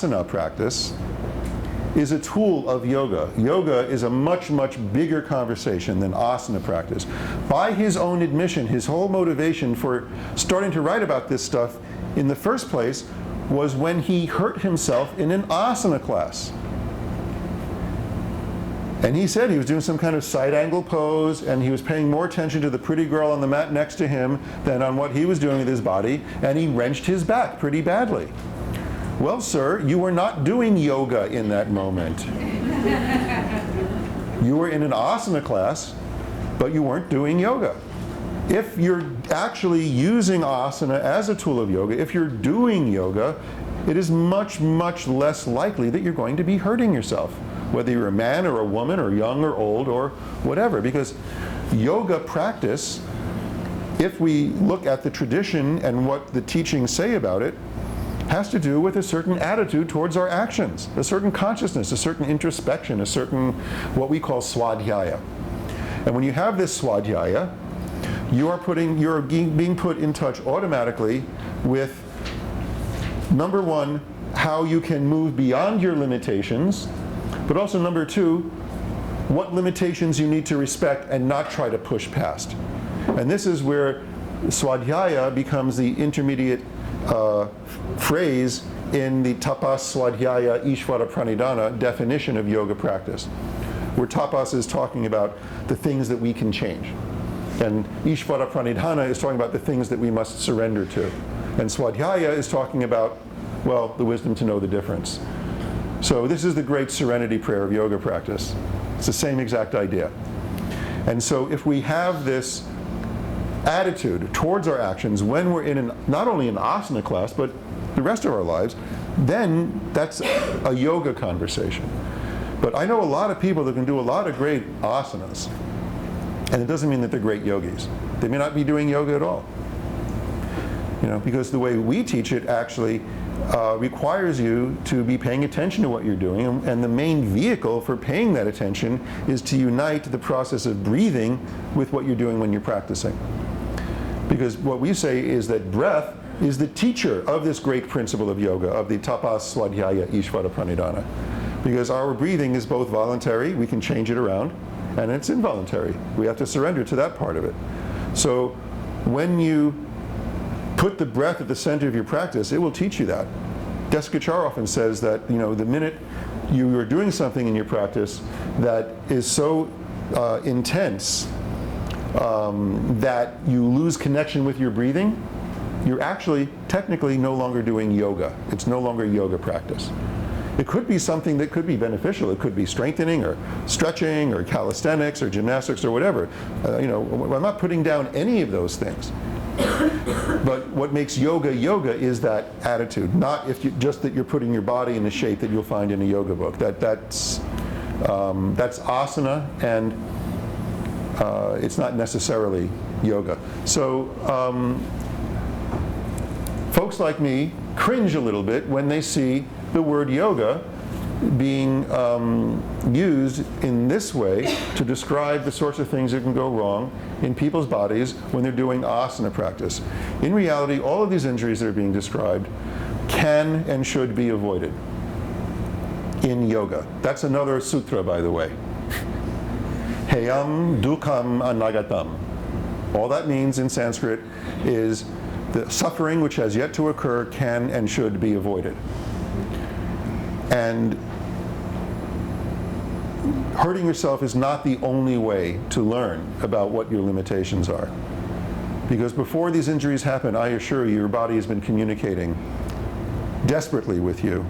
asana practice is a tool of yoga. Yoga is a much, much bigger conversation than asana practice. By his own admission, his whole motivation for starting to write about this stuff in the first place was when he hurt himself in an asana class. And he said he was doing some kind of side angle pose, and he was paying more attention to the pretty girl on the mat next to him than on what he was doing with his body, and he wrenched his back pretty badly. Well, sir, you were not doing yoga in that moment. You were in an asana class, but you weren't doing yoga. If you're actually using asana as a tool of yoga, if you're doing yoga, it is much, much less likely that you're going to be hurting yourself, whether you're a man or a woman or young or old or whatever, because yoga practice, if we look at the tradition and what the teachings say about it, has to do with a certain attitude towards our actions, a certain consciousness, a certain introspection, a certain what we call swadhyaya. And when you have this swadhyaya, you're being put in touch automatically with, number one, how you can move beyond your limitations, but also number two, what limitations you need to respect and not try to push past. And this is where swadhyaya becomes the intermediate phrase in the tapas swadhyaya ishvara pranidhana definition of yoga practice, where tapas is talking about the things that we can change, and ishvara pranidhana is talking about the things that we must surrender to, and swadhyaya is talking about, well, the wisdom to know the difference. So this is the great serenity prayer of yoga practice. It's the same exact idea. And so if we have this attitude towards our actions when we're in not only an asana class, but the rest of our lives, then that's a yoga conversation. But I know a lot of people that can do a lot of great asanas, and it doesn't mean that they're great yogis. They may not be doing yoga at all. Because the way we teach it actually requires you to be paying attention to what you're doing, and the main vehicle for paying that attention is to unite the process of breathing with what you're doing when you're practicing. Because what we say is that breath is the teacher of this great principle of yoga, of the tapas swadhyaya ishvara pranidhana. Because our breathing is both voluntary, we can change it around, and it's involuntary. We have to surrender to that part of it. So when you put the breath at the center of your practice, it will teach you that. Desikachar often says that the minute you are doing something in your practice that is so intense that you lose connection with your breathing, you're actually technically no longer doing yoga. It's no longer yoga practice. It could be something that could be beneficial. It could be strengthening or stretching or calisthenics or gymnastics or whatever. I'm not putting down any of those things. But what makes yoga yoga is that attitude, not just that you're putting your body in the shape that you'll find in a yoga book. That's asana, and it's not necessarily yoga. So folks like me cringe a little bit when they see the word yoga being used in this way to describe the sorts of things that can go wrong in people's bodies when they're doing asana practice. In reality, all of these injuries that are being described can and should be avoided in yoga. That's another sutra, by the way. Heyam dukkam anagatam. All that means in Sanskrit is the suffering which has yet to occur can and should be avoided. And hurting yourself is not the only way to learn about what your limitations are. Because before these injuries happen, I assure you, your body has been communicating desperately with you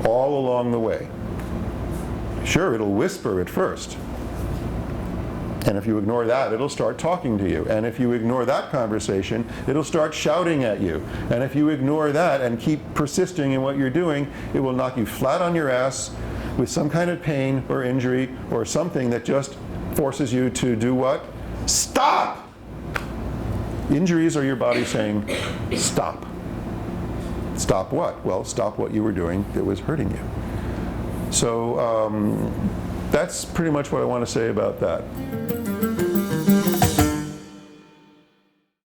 all along the way. Sure, it'll whisper at first. And if you ignore that, it'll start talking to you. And if you ignore that conversation, it'll start shouting at you. And if you ignore that and keep persisting in what you're doing, it will knock you flat on your ass with some kind of pain or injury or something that just forces you to do what? Stop! Injuries are your body saying, stop. Stop what? Well, stop what you were doing that was hurting you. So that's pretty much what I want to say about that.